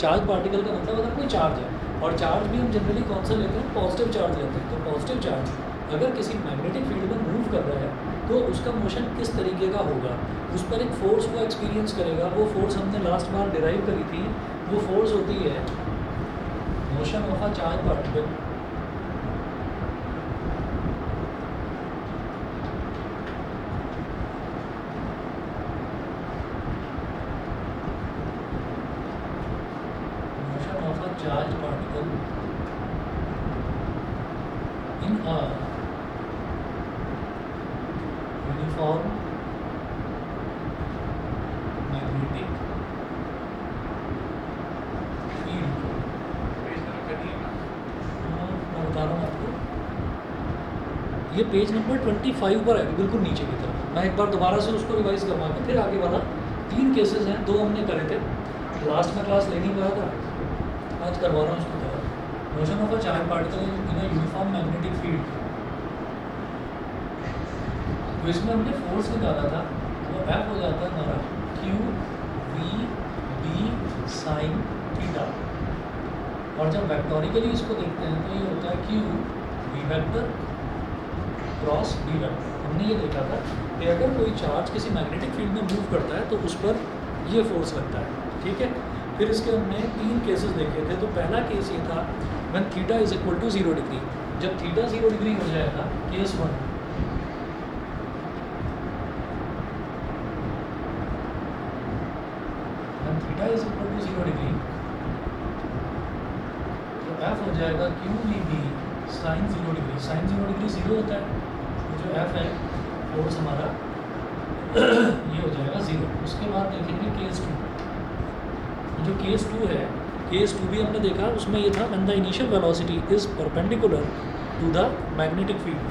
Charge particle का मतलब अगर कोई चार्ज है, और चार्ज भी हम जनरली कौन सा लेते हैं, पॉजिटिव चार्ज लेते हैं। तो पॉजिटिव चार्ज अगर किसी मैग्नेटिक फील्ड में मूव कर रहा है तो उसका मोशन किस तरीके का होगा, उस पर एक फोर्स को एक्सपीरियंस करेगा। वो फोर्स हमने लास्ट बार डिराइव करी थी, वो फोर्स होती है motion of a charge particle charged particle in a uniform magnetic field। मैं बता रहा हूँ आपको, ये पेज नंबर 25 पर है, बिल्कुल नीचे की तरफ। मैं एक बार दोबारा से उसको रिवाइज करवा के फिर आगे वाला 3 केसेस हैं, 2 हमने करे थे, लास्ट में क्लास ले नहीं पाया था, आज करवा रहा हूँ उसको। Motion of a charge particle in a uniform magnetic field. तो इसमें हमने फोर्स निकाला था, वो एफ हो जाता है हमारा Q V B sine theta. और जब वेक्टोरिकली इसको देखते हैं तो ये होता है Q V vector cross B vector. हमने ये देखा था कि अगर कोई चार्ज किसी मैग्नेटिक फील्ड में मूव करता है तो उस पर ये फोर्स लगता है, ठीक है। फिर इसके हमने 3 केसेस देखे थे। तो पहला केस ये था when theta is equal to 0 degree. जब थीटा 0 डिग्री हो जाएगा, case 1, when theta is equal to 0 degree तो एफ हो जाएगा Q V B sine 0 degree. Sine 0 degree 0 होता है, तो जो एफ है फोर्स हमारा ये हो जाएगा 0। उसके बाद देखेंगे केस 2। जो केस 2 है, केस 2 भी हमने देखा, उसमें ये था when the initial velocity is perpendicular to the magnetic field.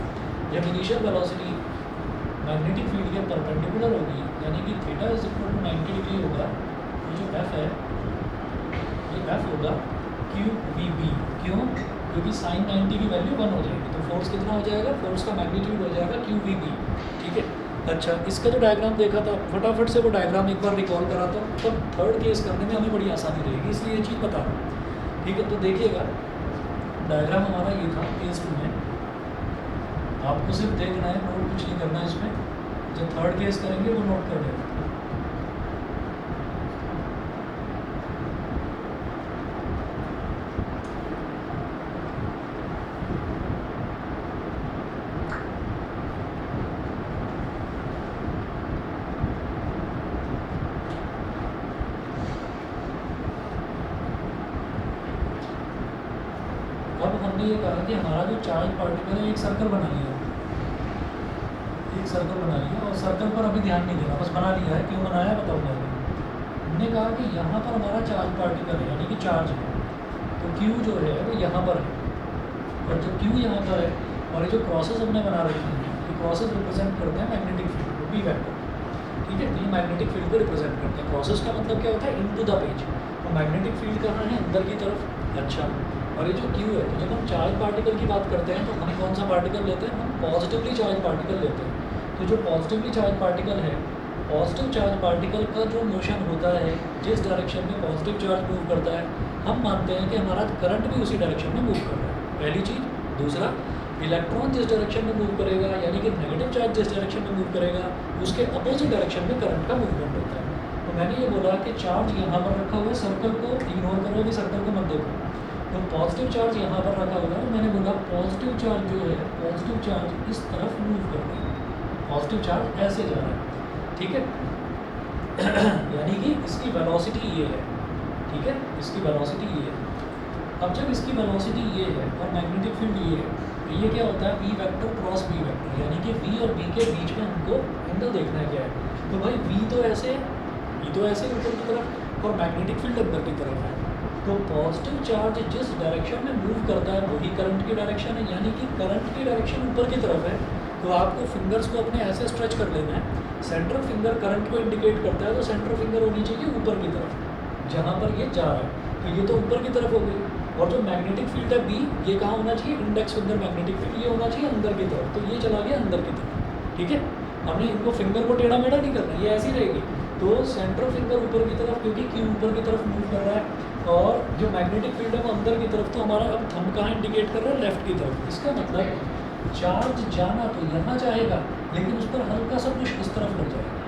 जब इनिशियल वेलोसिटी मैग्नेटिक फील्ड के परपेंडिकुलर होगी, यानी कि theta is equal to 90 degree होगा, तो जो एफ है ये एफ होगा क्यू वी बी। क्यों? क्योंकि साइन 90 की वैल्यू 1 हो जाएगी, तो फोर्स कितना हो जाएगा, फोर्स का मैग्नीट्यूड हो जाएगा क्यू वी बी, ठीक है। अच्छा, इसका जो डायग्राम देखा था, फटाफट से वो डायग्राम एक बार रिकॉल कराता हूँ, तब थर्ड केस करने में हमें बड़ी आसानी रहेगी, इसलिए ये चीज़ बता रहा हूँ, ठीक है। तो देखिएगा डायग्राम हमारा ये था केस 2 में, आपको सिर्फ देखना है, नोट कुछ नहीं करना है इसमें। जब थर्ड केस करेंगे वो नोट कर लेना। ये कहा कि हमारा जो चार्ज पार्टिकल है एक सर्कल बना लिया, एक सर्कल बना लिया, और सर्कल पर अभी ध्यान नहीं देना, बस बना लिया है। क्यों बनाया बताऊंगा अभी। हमने कहा कि यहाँ पर हमारा चार्ज पार्टिकल है, यानी कि चार्ज है, तो क्यू जो है वो यहाँ पर है, और जब क्यू यहाँ पर है और ये जो क्रॉसेस हमने बना रखे हैं, ये क्रॉसेस रिप्रेजेंट करते हैं मैग्नेटिक फील्ड, बी वेक्टर, ठीक है। तो ये मैग्नेटिक फील्ड को रिप्रेजेंट करते हैं। क्रॉसेस का मतलब क्या होता है, इनटू द पेज। तो मैग्नेटिक फील्ड कहाँ है, अंदर की तरफ। अच्छा, और ये जो क्यू है, तो जब हम चार्ज पार्टिकल की बात करते हैं तो हम कौन सा पार्टिकल लेते हैं, हम पॉजिटिवली चार्ज पार्टिकल लेते हैं। तो जो पॉजिटिवली चार्ज पार्टिकल है, पॉजिटिव चार्ज पार्टिकल का जो मोशन होता है, जिस डायरेक्शन में पॉजिटिव चार्ज मूव करता है, हम मानते हैं कि हमारा करंट भी उसी डायरेक्शन में मूव कर रहा है, पहली चीज़। दूसरा, इलेक्ट्रॉन जिस डायरेक्शन में मूव करेगा, यानी कि नेगेटिव चार्ज जिस डायरेक्शन में मूव करेगा, उसके अपोजिट डायरेक्शन में करंट का मूवमेंट होता है। तो मैंने ये बोला कि चार्ज यहाँ पर रखा हुआ है, सर्कल को इग्नोर करो, कि सर्कल को मत देखो। तो पॉजिटिव चार्ज यहाँ पर रखा हुआ है, मैंने बोला पॉजिटिव चार्ज जो है, पॉजिटिव चार्ज इस तरफ मूव कर रहा है, पॉजिटिव चार्ज ऐसे जा रहा है, ठीक है। यानी कि इसकी वेलोसिटी ये है, ठीक है, इसकी वेलोसिटी ये है। अब जब इसकी वेलोसिटी ये है और मैग्नेटिक फील्ड ये है, तो ये क्या होता है, V vector cross B vector, यानी कि वी और बी के बीच में हमको एंगल देखना है क्या है। तो भाई वी तो ऐसे है, वी तो ऐसे ऊपर की तरफ, और मैग्नेटिक फील्ड अंदर की तरफ है। तो पॉजिटिव चार्ज जिस डायरेक्शन में मूव करता है वही करंट की डायरेक्शन है, यानी कि करंट की डायरेक्शन ऊपर की तरफ है। तो आपको फिंगर्स को अपने ऐसे स्ट्रेच कर लेना है, सेंट्रल फिंगर करंट को इंडिकेट करता है, तो सेंट्रल फिंगर होनी चाहिए ऊपर की तरफ जहाँ पर ये जा रहा है। तो ये तो ऊपर की तरफ हो गई, और जो मैग्नेटिक फील्ड है बी, ये कहाँ होना चाहिए, इंडेक्स फिंगर मैग्नेटिक फील्ड, ये होना चाहिए अंदर की तरफ, तो ये चला गया अंदर की तरफ, ठीक है। हमने इनको फिंगर को टेढ़ा मेढ़ा नहीं करना, ये ऐसी रहेगी। तो सेंट्रल फिंगर ऊपर की तरफ, क्योंकि क्यू ऊपर की तरफ मूव कर रहा है, और जो मैग्नेटिक फील्ड है वो अंदर की तरफ, तो हमारा अब थंब कहाँ इंडिकेट कर रहा है, लेफ्ट की तरफ। इसका मतलब चार्ज जाना तो यहाँ चाहेगा, लेकिन उस पर हल्का सा पुश इस तरफ लग जाएगा।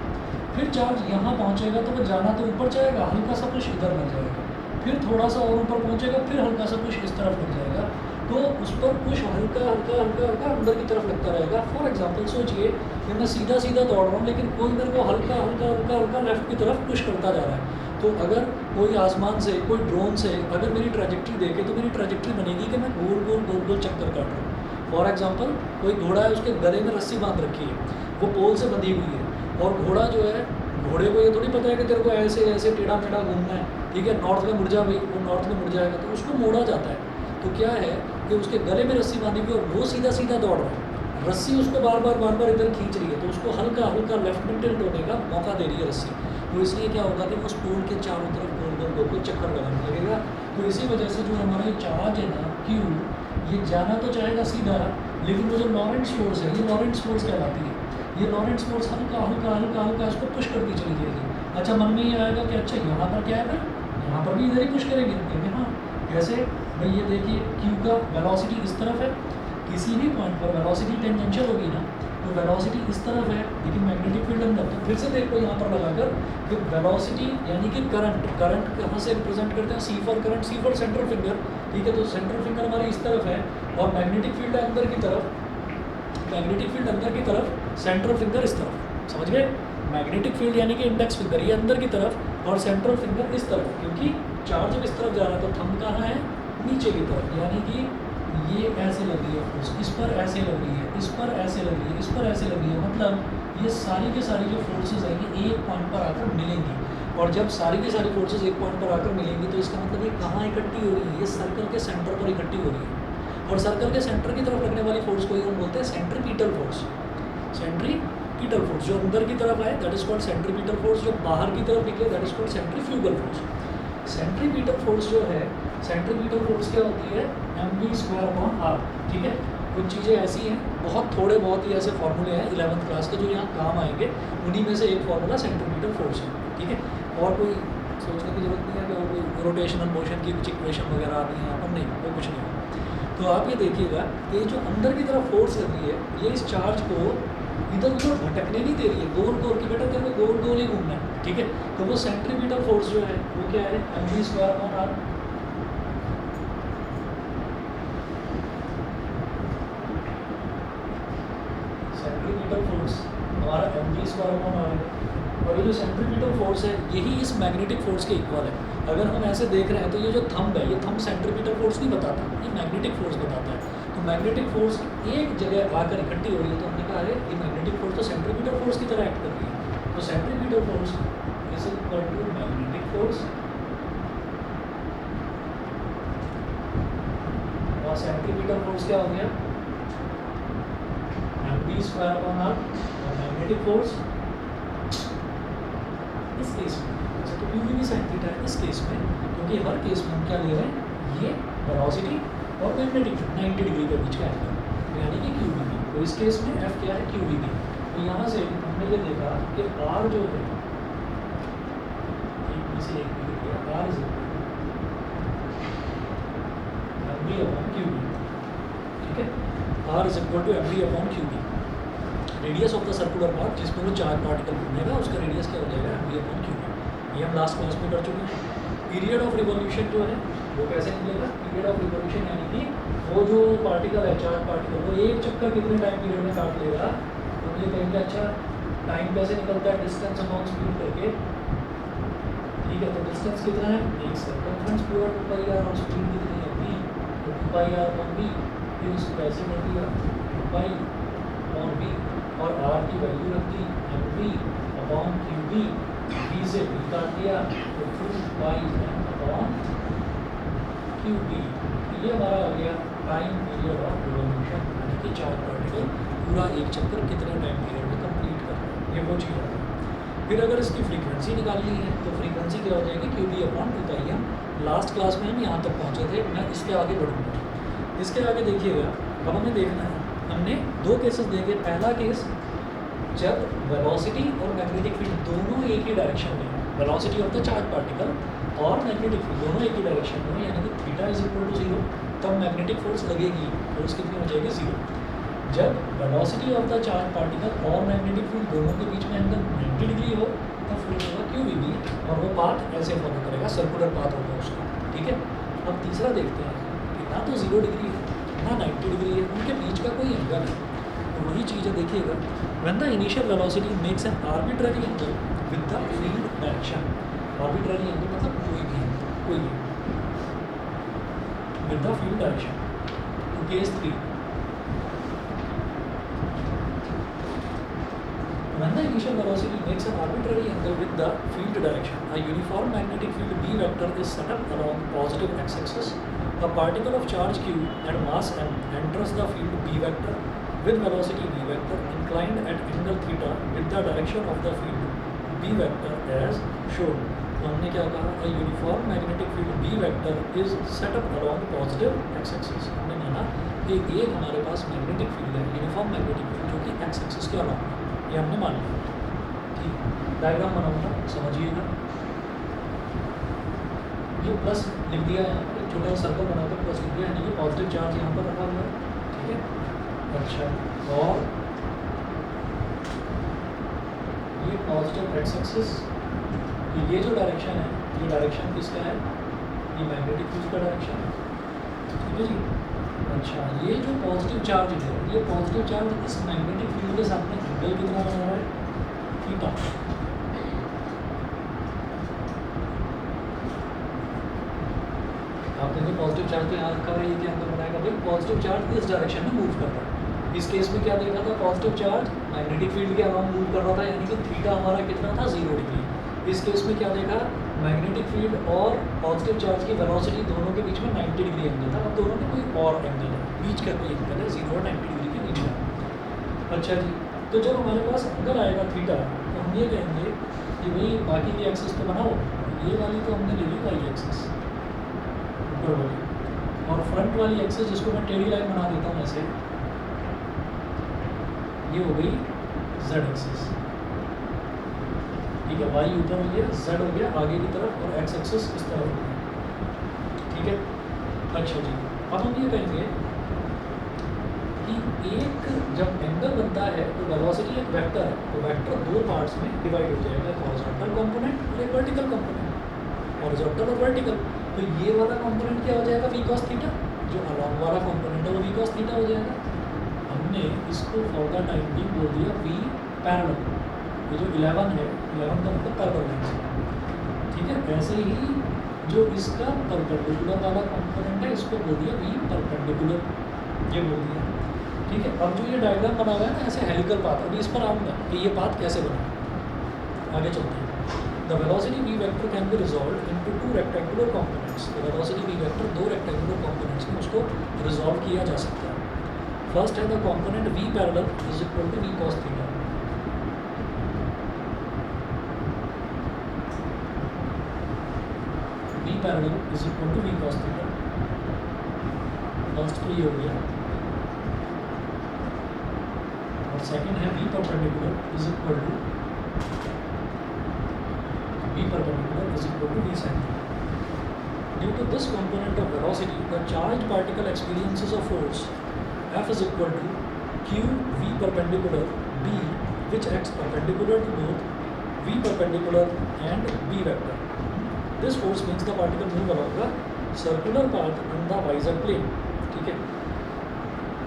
फिर चार्ज यहाँ पहुँचेगा तो वो जाना तो ऊपर चाहेगा, हल्का सा पुश इधर लग जाएगा। फिर थोड़ा सा और ऊपर पहुँचेगा, फिर हल्का सा पुश इस तरफ लग जाएगा। तो उस पर पुश हल्का हल्का हल्का हल्का अंदर की तरफ लगता रहेगा। फॉर एग्जांपल सोचिए कि मैं सीधा सीधा दौड़ रहा हूँ, लेकिन कोई मेरे को हल्का हल्का हल्का हल्का लेफ्ट की तरफ पुश करता जा रहा है। तो अगर कोई आसमान से, कोई ड्रोन से अगर मेरी ट्रैजेक्टरी देखे, तो मेरी ट्रैजेक्टरी बनेगी कि मैं गोल गोल गोल गोल चक्कर काट रहा हूँ। फॉर एग्जांपल कोई घोड़ा है, उसके गले में रस्सी बांध रखी है, वो पोल से बंधी हुई है, और घोड़ा जो है, घोड़े को ये थोड़ी पता है कि तेरे को ऐसे ऐसे टेढ़ा मेढ़ा घूमना है, ठीक है, नॉर्थ में मुड़ जा भाई, वो नॉर्थ में मुड़ जाएगा, तो उसको मोड़ा जाता है। तो क्या है कि उसके गले में रस्सी बांधी हुई और वो सीधा सीधा दौड़ रहा है, रस्सी उसको बार बार इधर खींच रही है, तो उसको हल्का हल्का लेफ्ट में टिल्ट होने का मौका दे रही है रस्सी। तो इसलिए क्या होगा कि वो उस पोल के चारों तरफ गोल गोल गोल गोल चक्कर लगाने लगेगा। तो इसी वजह से जो हमारा ये चार्ज है ना, क्यू, ये जाना तो चाहेगा सीधा, लेकिन वो जो लॉरेंट्ज फोर्स है, ये लॉरेंट्ज फोर्स कहलाती है। ये लॉरेंट्ज फोर्स हल्का हल्का हल्का हल्का इसको पुश करती चली जाएगी। अच्छा, मन में ये आएगा कि अच्छा यहाँ पर क्या है, फिर यहाँ पर भी इधर ही पुश करेंगे, क्योंकि हाँ कैसे भाई, ये देखिए क्यू का वेलोसिटी इस तरफ है, किसी भी पॉइंट पर वेलोसिटी टेंजेंशियल होगी ना, तो वेलोसिटी इस तरफ है, लेकिन मैग्नेटिक फील्ड अंदर। तो फिर से देखो यहाँ पर लगाकर कि वेलोसिटी यानी कि करंट कहाँ से रिप्रेजेंट करते हैं, C for current, C for central finger, ठीक है। तो सेंट्रल फिंगर हमारी इस तरफ है, और मैग्नेटिक फील्ड है अंदर की तरफ, मैग्नेटिक फील्ड अंदर की तरफ, सेंट्रल फिंगर इस तरफ, समझ गए। मैग्नेटिक फील्ड यानी कि इंडेक्स फिंगर ये अंदर की तरफ, और सेंट्रल फिंगर इस तरफ, क्योंकि चार्ज जब इस तरफ जा रहा है तो थंब कहाँ है, नीचे की तरफ, यानी कि ये ऐसे लग रही है फोर्स, इस पर ऐसे लग रही है, इस पर ऐसे लग रही है, इस पर ऐसे लग रही है। मतलब ये सारी के सारी जो फोर्सेज हैं ये एक पॉइंट पर आकर मिलेंगी, और जब सारी की सारी फोर्सेज एक पॉइंट पर आकर मिलेंगी तो इसका मतलब ये कहाँ इकट्ठी हो रही है, ये सर्कल के सेंटर पर इकट्ठी हो रही है। और सर्कल के सेंटर की तरफ लगने वाली फोर्स को हम बोलते हैं सेंट्रीपिटल फोर्स। सेंट्रीपिटल फोर्स जो अंदर की तरफ आए that is called centripetal force, जो बाहर की तरफ निकले that is called centrifugal force. Centripetal force जो है, सेंट्रीपिटल फोर्स क्या होती है, mv²/r, ठीक है। कुछ चीज़ें ऐसी हैं, बहुत ही ऐसे फॉर्मूले हैं 11th क्लास के जो यहाँ काम आएंगे, उन्हीं में से एक फॉर्मूला सेंट्रीपिटल फोर्स है, ठीक है। और कोई सोचने की जरूरत नहीं है कि और कोई रोटेशनल मोशन की कुछ इक्वेशन वगैरह आती हैं यहाँ पर, नहीं, वो कुछ नहीं है। तो आप ये देखिएगा कि जो अंदर की तरफ फोर्स लग रही है, ये इस चार्ज को इधर उधर भटकने नहीं दे रही है, गोल गोल की, बेटा तेरे को गोल गोल ही घूमना है, ठीक है। तो वो सेंट्रीपिटल फोर्स जो है वो क्या है, mv²/r। सेंट्रीपिटल फोर्स हमारा mv²/r है, और ये जो सेंट्रीपिटल फोर्स है यही इस मैग्नेटिक फोर्स के इक्वल है। अगर हम ऐसे देख रहे हैं तो ये जो थंब है, ये थंब सेंट्रीपिटल फोर्स नहीं बताता, ये मैग्नेटिक फोर्स बताता है। तो मैग्नेटिक फोर्स एक जगह आकर इकट्ठी हो रही है, तो हमने कहा है ये मैग्नेटिक फोर्स तो सेंट्रीपिटल फोर्स की तरह एक्ट कर रही है। तो centripetal force is equal to magnetic force, और सेंट्रीपिटल फोर्स क्या हो गया, mv²/r, और मैग्नेटिक फोर्स इस केस में, अच्छा तो u भी sin थीटा है इस केस में, क्योंकि हर केस में हम क्या ले रहे हैं, ये वेलोसिटी और मैग्नेटिक 90 डिग्री के बीच का एंगल, यानी कि QVB। तो इस केस में F क्या है, QVB। तो यहाँ से हमने ये देखा कि R जो है, एक R इज mv/qb, ठीक है। R इज इक्वल टू mv/qb। Radius of the circular part जिसमें वो चार्ज पार्टिकल घूमेगा उसका रेडियस क्या हो जाएगा, mv/qb। ये हम लास्ट क्लास में कर चुके हैं। पीरियड ऑफ रिवॉल्यूशन जो है वो कैसे निकलेगा, पीरियड ऑफ रिवॉल्यूशन यानी कि वो जो पार्टिकल है, चार्ज पार्टिकल, वो एक चक्कर कितने टाइम पीरियड में काट लेगा। तो ये कहेंगे अच्छा टाइम कैसे निकलता है, डिस्टेंस अपॉन स्पीड करके, ठीक है। तो डिस्टेंस कितना है, एक सर्कमफ्रेंस पूरा 2πr, और स्पीड कितनी है v, तो 2πr/v, फिर इसको कैसे कर दिया 2π/v, और r की वैल्यू रख दी mv/qb, v से v काट दिया तो 2πm/qb। ये हमारा आ गया टाइम पीरियड ऑफ रिवॉल्यूशन, यानी कि चार्ज पार्टिकल पूरा एक चक्कर कितने टाइम पीरियड में कंप्लीट कर रहा है, ये वो चीज़ है। फिर अगर इसकी फ्रीक्वेंसी निकालनी है तो फ्रीक्वेंसी क्या हो जाएगी, QB/2πm। लास्ट क्लास में हम यहाँ तक पहुँचे थे, मैं इसके आगे बढ़ूँगा। इसके आगे देखिएगा, अब हमें देखना है, हमने दो केसेस देखे। पहला केस जब वेलोसिटी और मैग्नेटिक फील्ड दोनों एक ही डायरेक्शन में, velocity of the charge particle और मैग्नेटिक फील्ड दोनों एक ही डायरेक्शन में, यानी कि थीटा इज इक्वल टू 0, तब मैग्नेटिक फोर्स लगेगी, फोर्स कितनी हो जाएगी 0। जब velocity of the charge particle और मैग्नेटिक फील्ड दोनों के बीच में एंगल 90 डिग्री हो, तब फोर्स होगा QVB, और वो पाथ ऐसे फॉलो करेगा, सर्कुलर पाथ होगा उसका, ठीक है। अब तीसरा देखते हैं कि ना तो 0 डिग्री है ना 90 डिग्री है, उनके बीच का कोई एंगल है। तो वही चीज़ है, देखिएगा, when the initial velocity makes an arbitrary angle with the field direction, arbitrary angle मतलब कोई भी विद द फील्ड डायरेक्शन। तो case 3, when the initial velocity makes an arbitrary angle with the field direction, a uniform magnetic field B vector is set up along positive x-axis. A particle of charge q and mass m enters the field B vector with velocity v vector inclined at angle theta with the direction of the field B vector as shown. तो हमने क्या कहा, a uniform magnetic field B vector is set up along positive x-axis. हमने माना कि एक हमारे पास magnetic field है, यूनिफॉर्म मैग्नेटिक फील्ड, जो कि x-axis के अलावा, ये हमने मान लिया, ठीक। डायग्राम बनाऊंगा, समझिएगा। ये प्लस लिख दिया है, एक छोटा सा सर्कल बनाकर प्लस लिख दिया, यानी कि पॉजिटिव चार्ज यहाँ पर रखा हुआ है, ठीक है। अच्छा, और ये पॉजिटिव एक्स एक्सिस, ये जो डायरेक्शन है, ये डायरेक्शन किसका है, ये मैग्नेटिक फील्ड का डायरेक्शन है, ठीक है जी। अच्छा, ये जो पॉजिटिव चार्ज है, ये पॉजिटिव चार्ज इस मैग्नेटिक फील्ड के सामने एंगल कितना बना रहा है, थीटा। आप देखिए पॉजिटिव चार्ज तो यहाँ रखा है, ये क्या एंगल बनाएगा भाई, पॉजिटिव चार्ज इस डायरेक्शन में मूव कर रहा है। इस केस में क्या देखा था, पॉजिटिव चार्ज मैग्नेटिक फील्ड के अलावा मूव कर रहा था, यानी कि थीटा हमारा कितना था, 0 डिग्री। इस केस में क्या देखा, मैग्नेटिक फील्ड और पॉजिटिव चार्ज की वेलोसिटी दोनों के बीच में 90 डिग्री एंगल था। अब दोनों में कोई और एंगल है, बीच का कोई एंगल है, 0 और 90 डिग्री के बीच में। अच्छा जी, तो जब हमारे पास एंगल आएगा थीटा, तो हम ये कहेंगे कि भाई बाकी की एक्सिस तो बनाओ, ये वाली तो हमने ले ली वाई एक्सिस ऊपर वाली, और फ्रंट वाली एक्सिस जिसको मैं टेढ़ी लाइन बना देता हूँ ऐसे, ये हो गई जेड एक्सिस, ठीक है। वाई ऊपर हो गया, जेड हो गया आगे की तरफ, और एक्स एक्सिस इस तरफ हो गया, ठीक है। अच्छा जी, अब हम ये कहेंगे कि एक जब एंगल बनता है तो वेलोसिटी एक वेक्टर है, तो वेक्टर दो पार्ट्स में डिवाइड हो जाएगा, एक हॉरिजॉन्टल कंपोनेंट और एक वर्टिकल कंपोनेंट। हॉरिजॉन्टल और वर्टिकल, तो ये वाला कंपोनेंट क्या हो जाएगा, वी कॉस थीटा, जो अलोंग वाला कंपोनेंट है वो वी कॉस थीटा हो जाएगा। हमने इसको फॉर द टाइम भी बोल दिया वी पैरेलल, ये जो 11 है, 11 का मतलब पैरेलल लाइन, ठीक है। ऐसे ही जो इसका परपेंडिकुलर वाला कंपोनेंट है, इसको बोल दिया वी परपेंडिकुलर, ये बोल दिया, ठीक है। अब जो ये डायग्राम बना हुआ है ना ऐसे हेलिकल पाथ, अभी इस पर आऊँगा कि ये पाथ कैसे बना, आगे चलते हैं। The velocity V vector can be resolve into 2 rectangular components. The velocity V vector 2 rectangular components में उसको रिजॉल्व किया जा सकता है। फर्स्ट है the component V parallel is equal to V cos theta. V parallel is equal to V cos theta, first तो ये हो गया, और सेकंड है V perpendicular is equal to v perpendicular is equal to v sin theta. Due to this component of velocity, the charged particle experiences a force F is equal to q v perpendicular b, which acts perpendicular to both v perpendicular and b vector. This force makes the particle move along the circular path in the y-z plane. ठीक है।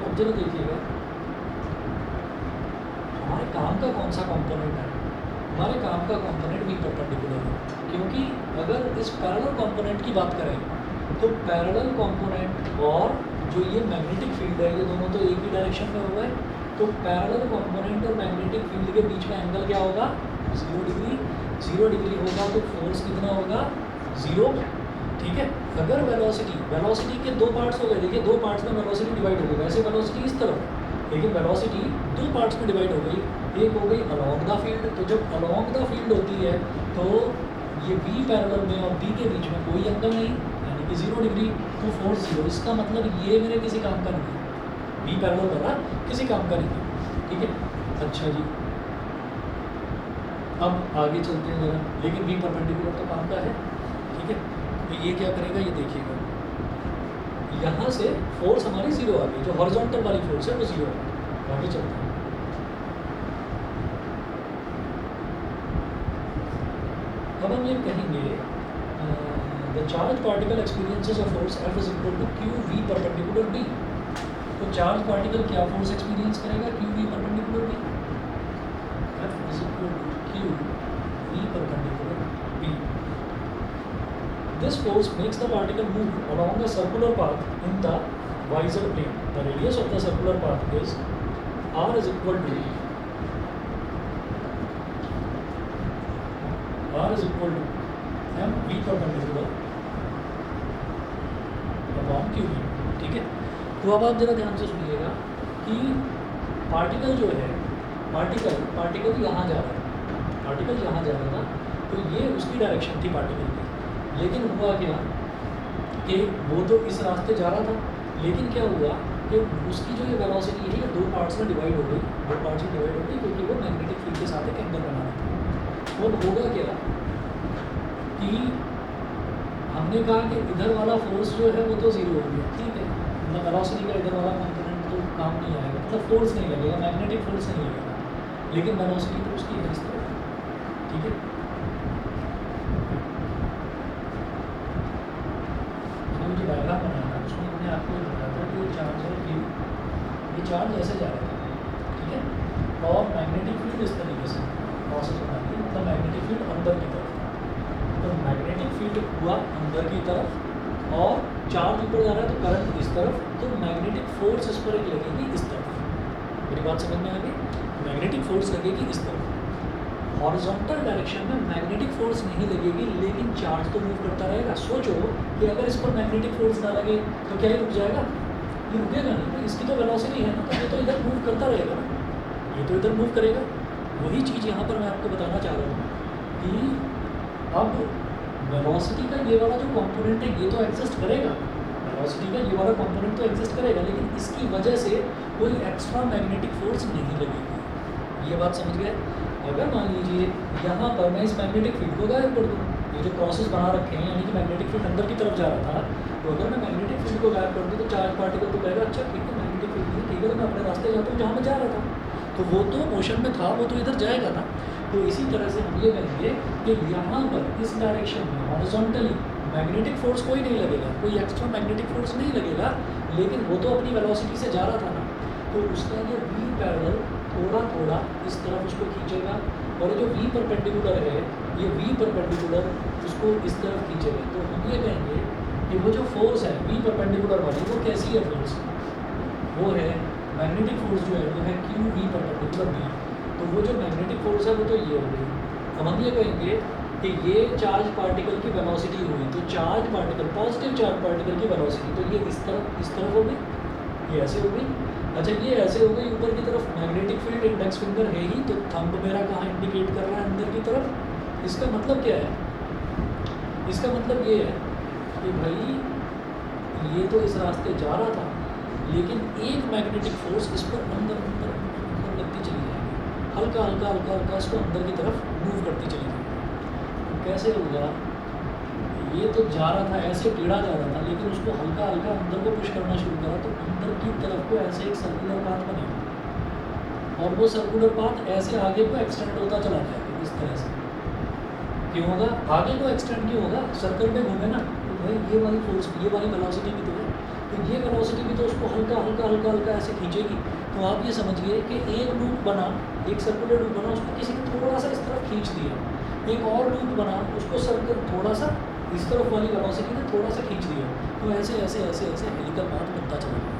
अब जरा देखिएगा हमारे काम का कौन सा कंपोनेंट है, हमारे काम का कंपोनेंट भी परपेंडिकुलर है, क्योंकि अगर इस पैरेलल कंपोनेंट की बात करें तो पैरेलल कंपोनेंट और जो ये मैग्नेटिक फील्ड है, ये दोनों तो एक ही डायरेक्शन में हो गए, तो पैरेलल कंपोनेंट और मैग्नेटिक फील्ड के बीच में एंगल क्या होगा, 0 डिग्री। 0 डिग्री होगा तो फोर्स कितना होगा, 0, ठीक है। अगर वेलोसिटी के दो पार्ट्स हो गए, देखिए दो पार्ट्स में वेलोसिटी डिवाइड हो गई, वैसे वेलोसिटी इस तरफ, लेकिन वेलोसिटी दो पार्ट्स में डिवाइड हो गई, एक हो गई अलोंग द फील्ड। तो जब अलोंग द फील्ड होती है तो ये बी पैरेलल में और बी के बीच में कोई एंगल नहीं, यानी कि 0 डिग्री, तो फोर्स 0। इसका मतलब ये मेरे किसी काम का नहीं है, बी पैरेलल वाला किसी काम का नहीं है, ठीक है। अच्छा जी, अब आगे चलते हैं जरा, लेकिन बी परपेंडिकुलर तो काम का है, ठीक ठीक है। तो ये क्या करेगा, ये देखिएगा, यहाँ से फोर्स हमारी जीरो आ गई, जो हॉरिजॉन्टल वाली फोर्स है वो जीरो आ गई। आगे चलते हैं। अब हम ये कहेंगे the charge particle experiences of force F is equal to Q V perpendicular B. तो चार्ज पार्टिकल क्या फोर्स एक्सपीरियंस करेगा, Q V perpendicular B. F is equal to Q V perpendicular B. This force makes the particle move along a circular path in the y-z plane. The radius of the circular path is r is equal to m v perpendicular upon q v। ठीक है। तो अब आप जरा ध्यान से सुनिएगा कि पार्टिकल जो है, पार्टिकल यहाँ जा रहा था, तो ये उसकी डायरेक्शन थी पार्टिकल की। लेकिन हुआ क्या कि वो तो इस रास्ते जा रहा था, लेकिन क्या हुआ कि उसकी जो ये वेलोसिटी है ये दो पार्ट्स में डिवाइड हो गई, क्योंकि वो मैग्नेटिक फील्ड के साथ एक एंगल बना रहा था। वो होगा क्या कि हमने कहा कि इधर वाला फोर्स जो है वो तो ज़ीरो हो गया, ठीक है, मतलब वेलोसिटी का इधर वाला कंपोनेंट तो काम नहीं आएगा, मतलब फोर्स नहीं लगेगा, मैग्नेटिक फोर्स नहीं लगेगा, लेकिन वेलोसिटी तो उसकी है इस तरह, ठीक है। जो डायग्राम बनाया था उसमें मैंने आपको बताया था कि चार्ज है कि ये चार्ज ऐसे जा रहा था, ठीक है, और मैग्नेटिक फील्ड इस तरीके से प्रोसेस बनाती है, मतलब मैग्नेटिक फील्ड अंदर की तरफ, तो मैग्नेटिक फील्ड हुआ अंदर की तरफ और चार्ज ऊपर जा रहा है तो करंट इस तरफ, तो मैग्नेटिक फोर्स इस पर एक लगेगी इस तरफ। मेरी बात समझ में आ गई, मैग्नेटिक फोर्स लगेगी इस तरफ। हॉरिजॉन्टल डायरेक्शन में मैग्नेटिक फोर्स नहीं लगेगी, लेकिन चार्ज तो मूव करता रहेगा। सोचो कि अगर इस पर मैग्नेटिक फोर्स ना लगे तो क्या ये रुक जाएगा, ये रुकेगा नहीं, तो इसकी तो वेलोसिटी है ना, तो ये तो इधर मूव करता रहेगा ना, ये तो इधर मूव करेगा। वही चीज़ यहाँ पर मैं आपको बताना चाह रहा हूँ कि अब वेलोसिटी का ये वाला जो कंपोनेंट है ये तो एग्जिस्ट करेगा, वेलोसिटी का ये वाला कंपोनेंट तो एग्जिस्ट करेगा, लेकिन इसकी वजह से कोई एक्स्ट्रा मैग्नेटिक फोर्स नहीं लगेगी। ये बात समझ गए। अगर मान लीजिए यहाँ पर मैं इस मैग्नेटिक फील्ड को गायब कर दूँ, ये जो क्रॉसेस बना रखे हैं, यानी कि मैग्नेटिक फील्ड अंदर की तरफ जा रहा था, तो अगर मैं मैग्नेटिक फील्ड को गायब कर दूँ तो चार्ज पार्टिकल तो कहेगा अच्छा ठीक है मैग्नेटिक फील्ड नहीं, ठीक है, तो मैं अपने रास्ते जाता हूँ जहाँ मैं जा रहा था, तो वो तो मोशन में था, वो तो इधर जाएगा ना। तो इसी तरह से हम ये कहेंगे कि यहाँ पर इस डायरेक्शन में हॉरिजॉन्टली मैग्नेटिक फोर्स कोई नहीं लगेगा, कोई एक्स्ट्रा मैग्नेटिक फोर्स नहीं लगेगा, लेकिन वो तो अपनी वेलोसिटी से जा रहा था ना, तो उसका ये वी पैरेलल थोड़ा थोड़ा इस तरफ उसको खींचेगा, और जो वी परपेंडिकुलर है ये वी परपेंडिकुलर उसको इस तरफ खींचेगा। तो हम ये कहेंगे कि वो जो फोर्स है वी परपेंडिकुलर वाली वो कैसी है फोर्स, वो है मैग्नेटिक फोर्स जो है वो है क्यू वी परपेंडिकुलर बी। तो वो जो मैग्नेटिक फोर्स है वो तो ये हो गई। अब हम ये कहेंगे कि ये चार्ज पार्टिकल की वेलोसिटी हुई, तो charge particle positive charge particle की वेलोसिटी तो ये इस तरफ हो गई, ये ऐसे हो गई। अच्छा ये ऐसे हो गई ऊपर की तरफ, मैग्नेटिक फील्ड इंडेक्स फिंगर है ही, तो थंब मेरा कहाँ इंडिकेट कर रहा है, अंदर की तरफ। इसका मतलब क्या है, इसका मतलब ये है कि भाई ये तो इस रास्ते जा रहा था, लेकिन एक मैग्नेटिक फोर्स इस पर अंदर अंदर अंदर लगती चली जाएगी, हल्का हल्का हल्का हल्का इसको अंदर की तरफ मूव करती चली जाएगी। तो कैसे होगा, ये तो जा रहा था ऐसे टेढ़ा जा रहा था, लेकिन उसको हल्का हल्का अंदर को पुश करना शुरू करा, तो अंदर की तरफ को ऐसे एक सर्कुलर पाथ बनेगा, और वो सर्कुलर पाथ ऐसे आगे को एक्सटेंड होता चला जाएगा इस तरह से। क्यों होगा, आगे को एक्सटेंड क्यों होगा, सर्कल में घूमे ना, तो भाई ये वाली फोर्स, ये वाली वेलोसिटी भी तो है, तो ये वेलोसिटी भी तो उसको हल्का हल्का हल्का हल्का ऐसे खींचेगी। तो आप ये समझिए कि एक लूप बना, एक सर्कुलर लूप बना, उसको किसी ने थोड़ा सा इस तरफ खींच दिया, एक और लूप बना, उसको सर्कल थोड़ा सा इस तरफ वाली वेलोसिटी ने थोड़ा सा खींच दिया, तो ऐसे ऐसे ऐसे ऐसे हेलिकल पाथ बनता चला गया।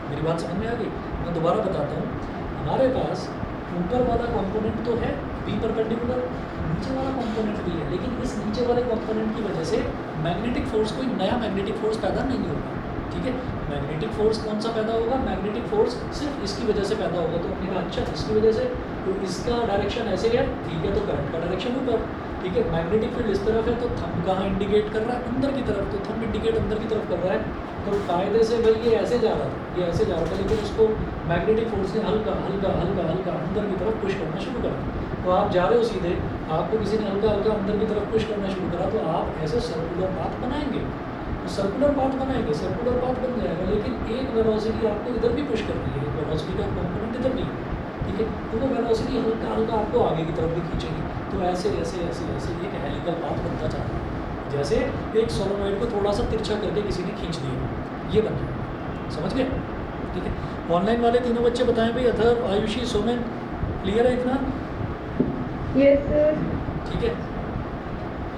मेरी बात समझ में आ गई। मैं दोबारा बताता हूँ, हमारे पास ऊपर वाला कंपोनेंट तो है बी परपेंडिकुलर, नीचे वाला कंपोनेंट भी है, लेकिन इस नीचे वाले कंपोनेंट की वजह से मैग्नेटिक फोर्स, कोई नया मैग्नेटिक फोर्स पैदा नहीं होगा, ठीक है। मैग्नेटिक फोर्स कौन सा पैदा होगा, मैग्नेटिक फोर्स सिर्फ इसकी वजह से पैदा होगा। तो हमने कहा अच्छा इसकी वजह से, तो इसका डायरेक्शन ऐसे है, ठीक है, तो करंट का डायरेक्शन ऊपर, ठीक है। मैग्नेटिक फील्ड इस तरफ है, तो थंब कहाँ इंडिकेट कर रहा है, अंदर की तरफ, तो थंब इंडिकेट अंदर की तरफ कर रहा है, तो फायदे से भाई ये ऐसे जा रहा था, ये ऐसे जा रहा था, लेकिन इसको मैग्नेटिक फोर्स ने हल्का हल्का हल्का हल्का अंदर की तरफ पुश करना शुरू कर दिया। तो आप जा रहे हो सीधे, आपको किसी ने हल्का हल्का अंदर की तरफ पुश करना शुरू करा, तो आप ऐसे सर्कुलर पाथ बनाएंगे। तो सर्कुलर पाथ बनाएंगे, सर्कुलर पाथ बन जाएगा, लेकिन एक वेलोसिटी आपको इधर भी पुश कर रही है, एक वेलोसिटी का कंपोनेंट इधर भी, ठीक है। तो वो वेलोसिटी हल्का हल्का आपको आगे की तरफ भी खींचेगी। तो ऐसे ऐसे ऐसे ऐसे एक हेलिकल पाथ बनता जाता है, जैसे एक सोलोनॉइड को थोड़ा सा तिरछा करके किसी ने खींच दिया, ये बन जाएगा। समझ गए? ठीक है। ऑनलाइन वाले तीनों बच्चे बताएं भाई, अथर, आयुषी, सोमेन, क्लियर है इतना? Yes sir. ठीक है।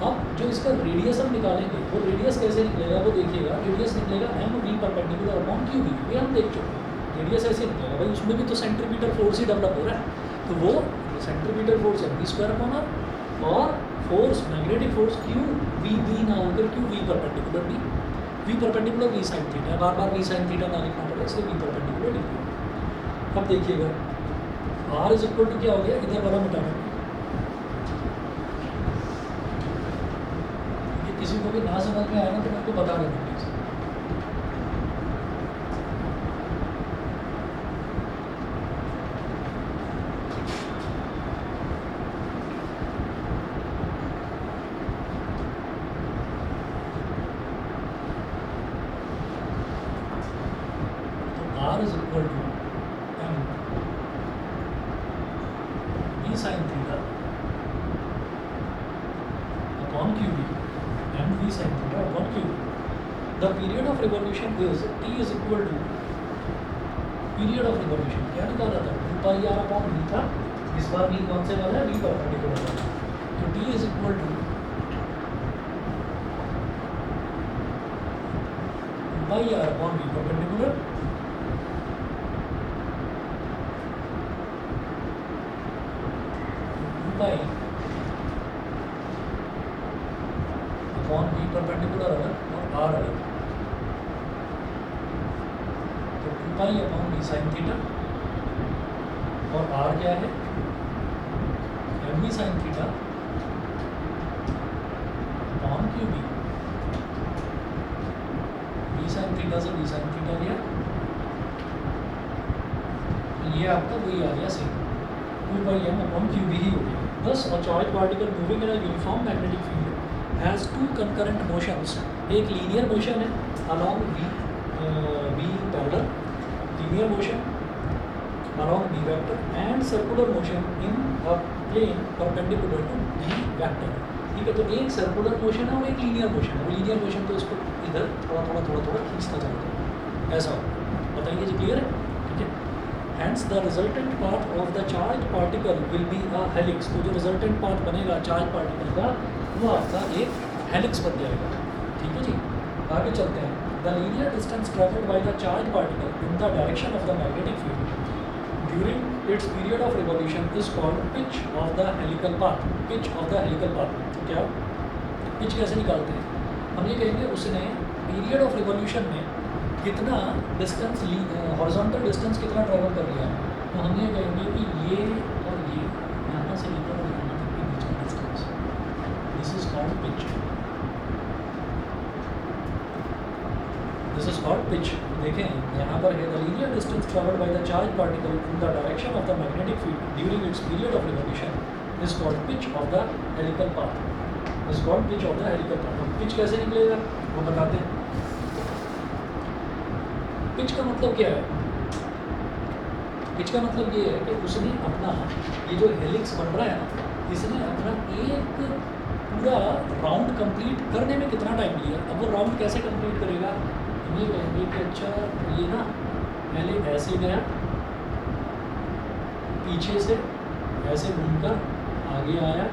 अब जो इसका रेडियस हम निकालेंगे, वो रेडियस कैसे निकलेगा वो देखिएगा। रेडियस निकलेगा M V perpendicular upon Q V, ये हम देख चुके हैं। रेडियस ऐसे निकलेगा भाई, उसमें भी तो सेंट्रीपिटल फोर्स ही डेवलप हो रहा है, तो वो सेंट्रीपिटल फोर्स है वी स्क्वायर अपॉन आर, और force magnetic force Q V B ना होकर Q V perpendicular V, V perpendicular V sine theta है, बार बार वी साइन थीटा ना लिखना पड़े, इसलिए वी परपेंडिकुलर लिखिए। अब देखिएगा आर इज इक्वल टू क्या हो गया, इधर वाला मिटाना, किसी को भी ना समझ में आया ना तो मेरे को बता देना प्लीज। तो R is equal to M V sine theta upon Q V, M V sine theta upon Q. The period of revolution is T is equal to, period of revolution क्या निकाला था, 2 पाई r अपॉन वी था, इस बार we कौन से वाला है, V perpendicular वाला, तो T is equal to 2 pi r upon V perpendicular, pi upon V perpendicular अलग और आर अलग, तो 2 pi upon V sine theta, और आर क्या है, M V sine theta upon Q B, V sine theta से वी साइन थीटा लिया, ये आपका वही आ गया same, 2 pi M upon Q B ही हो गया। Thus, a charged particle moving in a uniform magnetic field has two concurrent motions. एक linear motion है along v parallel, linear motion along v vector, and circular motion in a plane perpendicular to v vector. ठीक है, तो एक circular motion है और एक linear motion है। वो लीनियर मोशन तो इसको इधर थोड़ा थोड़ा थोड़ा थोड़ा खींचता जाता है, ऐसा हो। बताइए जी, क्लियर है? ठीक है। Hence the resultant path of the charged particle will be a helix. तो जो resultant path बनेगा charged particle का, वो आपका एक helix बन जाएगा। ठीक है जी, आगे चलते हैं। The linear distance traveled by the charged particle in the direction of the magnetic field during its period of revolution is called pitch of the helical path. Pitch of the helical path. तो क्या pitch कैसे निकालते हैं? हम ये कहेंगे उसने period of revolution में कितना डिस्टेंस हॉरिजॉन्टल डिस्टेंस कितना ट्रैवल कर लिया है, तो हम ये कहेंगे कि ये और ये यहाँ से लेकर और यहाँ तक के बीच का distance, this is called pitch, this is called pitch. देखें यहाँ पर है, the linear distance travelled by the charge particle in the direction of the magnetic field during its period of revolution is called pitch of the helical path, is called pitch of the helical path. Pitch कैसे निकलेगा वो बताते हैं। Pitch का मतलब क्या है? Pitch का मतलब ये है कि उसने अपना ये जो हेलिक्स बन रहा है ना, इसने अपना एक पूरा राउंड कंप्लीट करने में कितना टाइम लिया। अब वो राउंड कैसे कंप्लीट करेगा, ये कहेंगे कि अच्छा ये ना पहले ऐसे गया, पीछे से ऐसे घूमकर आगे आया,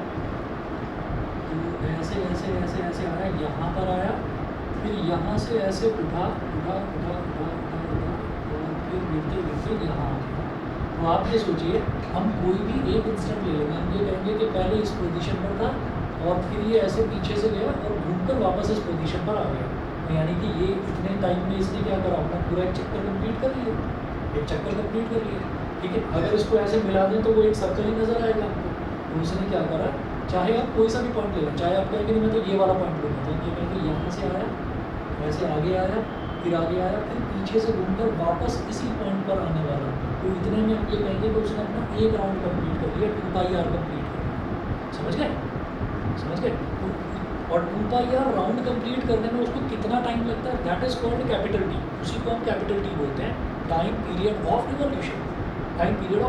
तो ऐसे ऐसे ऐसे ऐसे आया, यहाँ पर आया, फिर यहाँ से ऐसे उठा उठा उठा उठा फिर गिरते गिरते यहाँ आ गया। तो आप ये सोचिए, हम कोई भी एक इंस्टेंट ले लेंगे, हम ये कहेंगे कि पहले इस पोजीशन पर था और फिर ये ऐसे पीछे से गया और घूमकर वापस इस पोजीशन पर आ गया। तो यानी कि ये इतने टाइम में इसने क्या करा, अपना पूरा एक चक्कर कंप्लीट कर लिया, एक चक्कर कंप्लीट कर लिया। ठीक है, अगर इसको ऐसे मिला दें तो वो एक सर्कल ही नज़र आएगा आपको। तो उसने क्या करा, चाहे आप कोई सा भी पॉइंट ले लें, चाहे आप कहेंगे मैं तो ये वाला पॉइंट लूँगा, तो ये कहेंगे यहाँ से आया, ऐसे आगे आया, फिर आगे आया, फिर पीछे से घूमकर वापस इसी पॉइंट पर आने वाला। तो इतने में हम ये कहेंगे कि उसने अपना एक राउंड कंप्लीट कर लिया, 2πr कंप्लीट कर लिया। समझ गए? और 2πr राउंड कंप्लीट करने में उसको कितना टाइम लगता है, that is called capital T. उसी को हम कैपिटल टी बोलते हैं, टाइम पीरियड ऑफ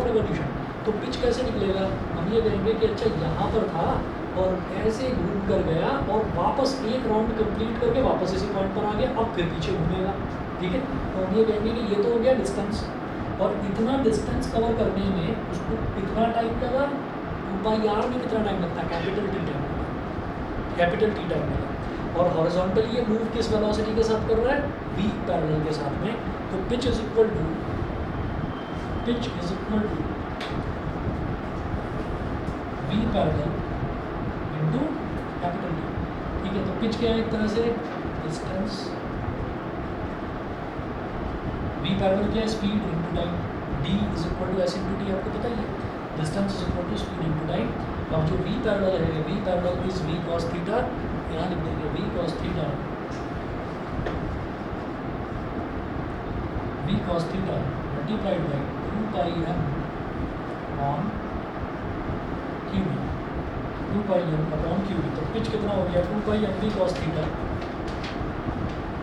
रिवॉल्यूशन। तो पिच कैसे निकलेगा, हम ये कहेंगे कि अच्छा यहाँ पर था और ऐसे घूम कर गया और वापस एक राउंड कंप्लीट करके वापस इसी पॉइंट पर आ गया, अब फिर पीछे घूमेगा। ठीक है, तो हम ये कहेंगे कि ये तो हो गया डिस्टेंस, और इतना डिस्टेंस कवर करने में उसको कितना टाइम लगा, 2πr में कितना टाइम लगता है, कैपिटल टी टाइम लगा। और हॉरिजॉन्टली ये मूव किस वेलोसिटी के साथ कर रहा है, v पैरेलल के साथ में। तो pitch is equal to v parallel into capital T. ठीक है, तो पिच क्या है, एक तरह से डिस्टेंस, v पैरेलल क्या है, speed into time, d is equal to s into T, आपको पता ही है, distance is equal to speed into time. अब जो v पैरेलल है, v parallel is v cos theta, यहाँ लिख देंगे v cos theta multiplied by 2πm on Q B, 2πm upon Q B. तो पिच कितना हो गया, 2πm v cos theta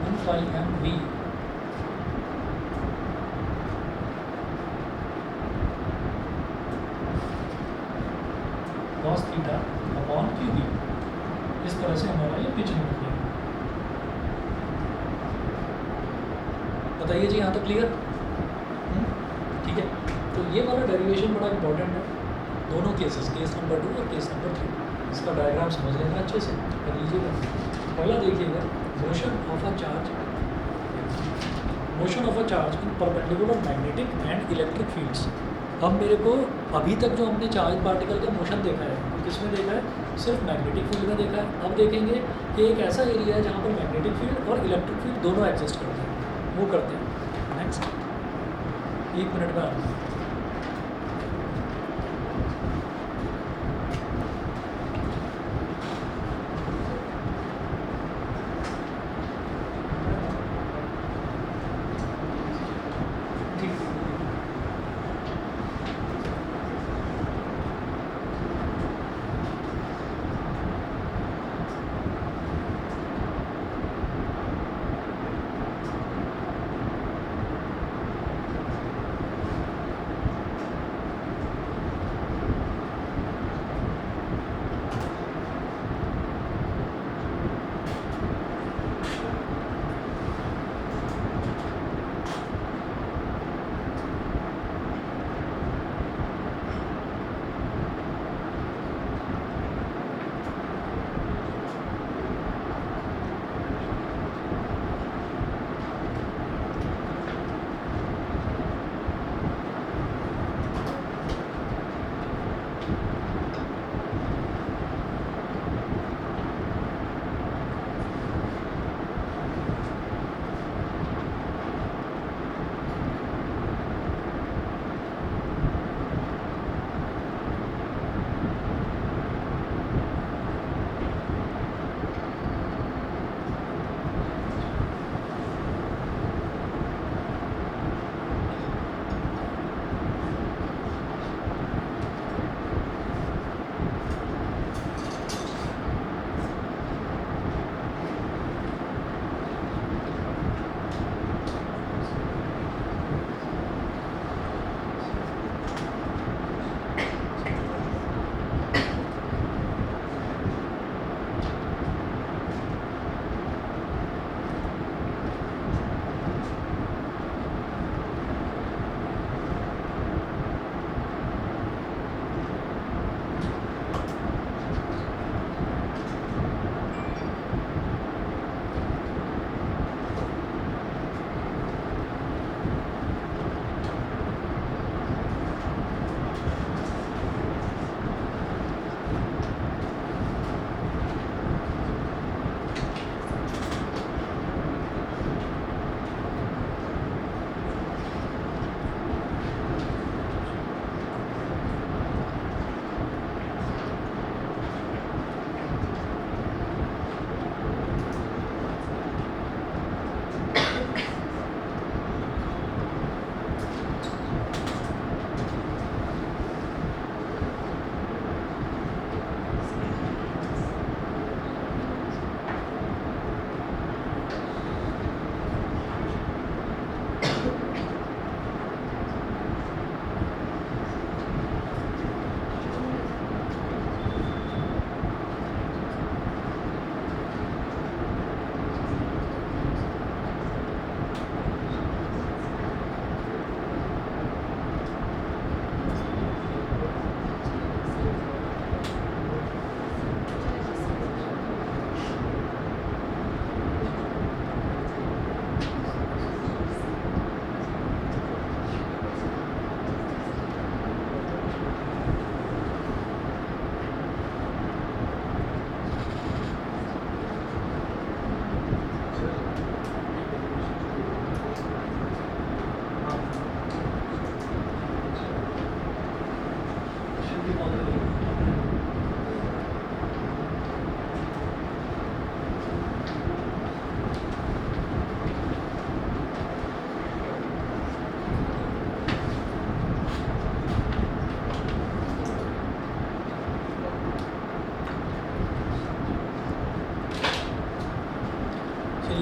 2πm v cos theta upon Q B. इस तरह से हमारा ये पिच निकल गया। बताइए जी, यहाँ तो क्लियर? ठीक है, तो ये वाला डेरिवेशन बड़ा इंपॉर्टेंट है, दोनों केसेस, केस नंबर 2 और केस नंबर 3। इसका डायग्राम समझ लेना अच्छे से, कर लीजिएगा। पहला देखिएगा, motion of a charge in perpendicular magnetic and electric fields. अब मेरे को अभी तक जो हमने चार्ज पार्टिकल का मोशन देखा है, वो किसमें देखा है, सिर्फ मैग्नेटिक फील्ड में देखा है। अब देखेंगे कि एक ऐसा एरिया है जहाँ पर मैग्नेटिक फील्ड और इलेक्ट्रिक फील्ड दोनों एग्जिस्ट करते हैं, वो करते हैं। नेक्स्ट 1 मिनट में आते हैं।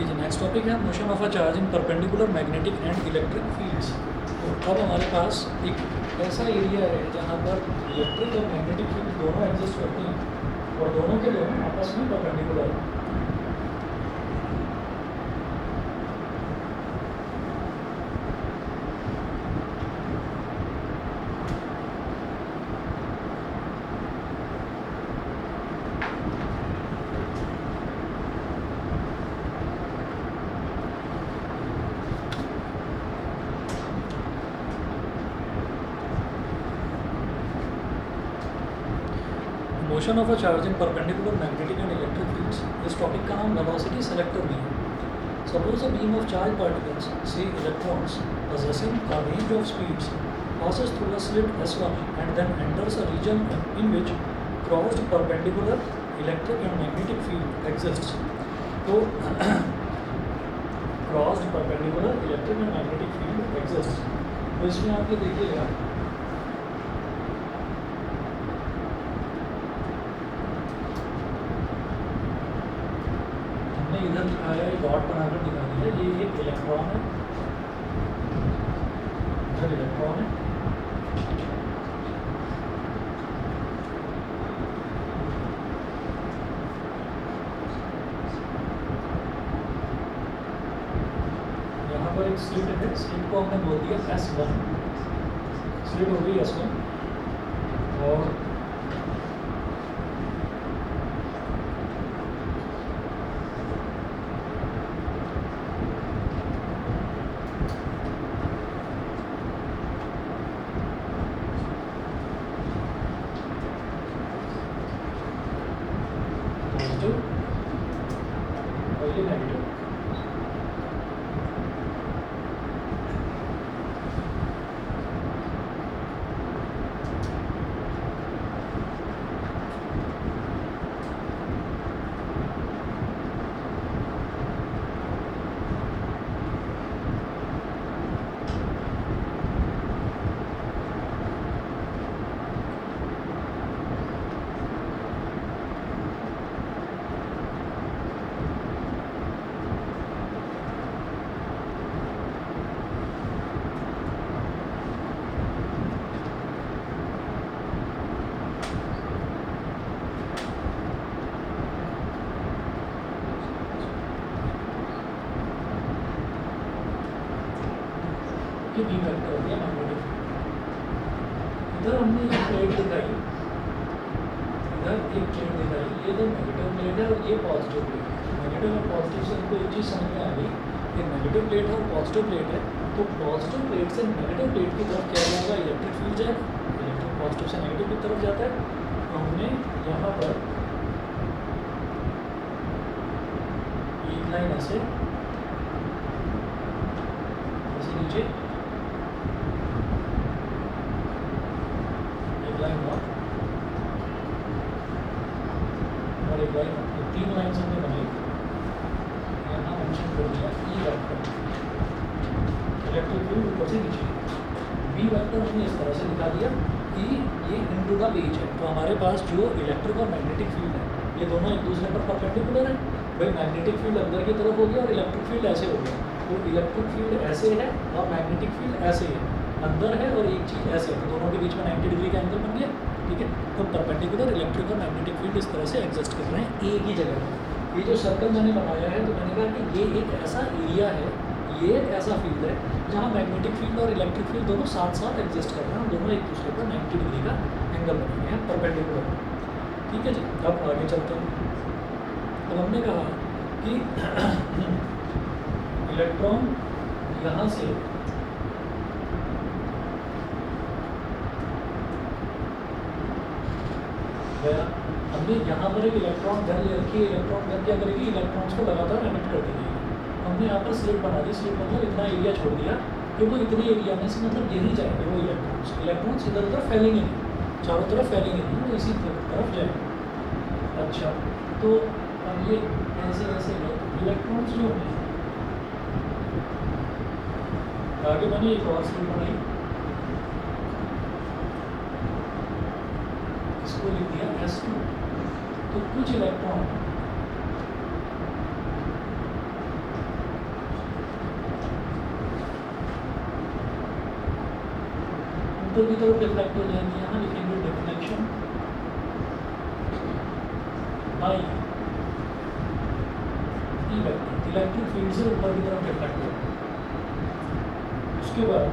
जी नेक्स्ट टॉपिक है motion of a charge in perpendicular magnetic and electric fields. तो अब हमारे पास एक ऐसा एरिया है जहाँ पर इलेक्ट्रिक और मैग्नेटिक फील्ड दोनों एग्जिस्ट करते हैं और दोनों के दोनों आपस में परपेंडिकुलर हैं। Motion of a charge in perpendicular magnetic and electric fields, इस टॉपिक का नाम वेलोसिटी सेलेक्टर भी है। Suppose a beam of charge particles से electrons possessing a range of speeds passes through a slit S1 and then enters a region in which crossed perpendicular electric and magnetic field exists. तो crossed perpendicular electric and magnetic field exists। तो इसमें आप ये देखिएगा इधर दिखाया है, dot बनाकर दिखा दिया, ये एक इलेक्ट्रॉन है, इधर इलेक्ट्रॉन है, यहाँ पर एक स्लिट है, स्लिट को हमने बोल दिया S1, स्लिट हो गई S1 और और ये नेगेटिव। ये बी वेक्टर हो गया मैग्नेटिक फील्ड। इधर हमने एक प्लेट दिखाई, इधर एक प्लेट दिखाई, ये तो नेगेटिव प्लेट है और ये पॉजिटिव प्लेट है। नेगेटिव और पॉजिटिव से हमको एक चीज़ समझ में आ गई कि नेगेटिव प्लेट है और पॉजिटिव प्लेट है, तो पॉजिटिव प्लेट से नेगेटिव प्लेट की तरफ क्या जाएगा, इलेक्ट्रिक फील्ड जाएगा, इलेक्ट्रिक पॉजिटिव से नेगेटिव की तरफ जाता है। तो हमने यहाँ पर एक लाइन ऐसे नीचे लाइन और एक लाइन, तो 3 लाइन हमने बनाई, यहाँ मेंशन कर दिया ई वेक्टर, इलेक्ट्रिक फील्ड ऊपर से नीचे, बी वेक्टर हमने इस तरह से दिखा दिया कि ये इनटू द पेज है। तो हमारे पास जो इलेक्ट्रिक और मैग्नेटिक फील्ड है ये दोनों एक दूसरे पर परपेंडिकुलर है। भाई मैग्नेटिक फील्ड अंदर की तरफ हो गया और इलेक्ट्रिक फील्ड ऐसे हो गया, तो इलेक्ट्रिक फील्ड ऐसे है और मैग्नेटिक फील्ड ऐसे है, अंदर है और एक चीज़ ऐसे है, तो दोनों के बीच में 90 डिग्री का एंगल बन गया। ठीक है, तो परपेंडिकुलर इलेक्ट्रिक और मैग्नेटिक फील्ड इस तरह से एग्जिस्ट कर रहे हैं एक ही जगह पर। ये जो सर्कल मैंने बनाया है, तो मैंने कहा कि ये एक ऐसा एरिया है, ये एक ऐसा फील्ड है जहाँ मैग्नेटिक फील्ड और इलेक्ट्रिक फील्ड दोनों साथ साथ एग्जिस्ट कर रहे हैं, दोनों एक दूसरे पर 90 डिग्री का एंगल बने हैं परपेंडिकुलर। ठीक है जी, अब आगे चलते हैं। अब हमने कहा कि इलेक्ट्रॉन यहाँ से गया, हमने यहाँ पर एक इलेक्ट्रॉन गन ले रखी है, इलेक्ट्रॉन गन क्या करेगी, इलेक्ट्रॉन्स को लगातार एमिट करती रहेगी। हमने यहाँ पर स्लिट बना दी, स्लिट मतलब इतना एरिया छोड़ दिया कि वो इतने एरिया में से मतलब यही जाएंगे वो इलेक्ट्रॉन्स, इलेक्ट्रॉन्स इधर उधर फैलेंगे नहीं, चारों तरफ फैलेंगे नहीं, वो इसी तरफ जाएंगे। अच्छा, तो अब ये ऐसे ऐसे इलेक्ट्रॉन्स जो हैं आगे मैंने एक और स्लिट बनाई, इसको लिख दिया S2। तो कुछ इलेक्ट्रॉन ऊपर की तरफ डिफ्लेक्ट हो जाएंगे। यहाँ लिखेंगे deflection by E vector, electric field से ऊपर की तरफ डिफ्लेक्ट हो जाएंगे। उसके बाद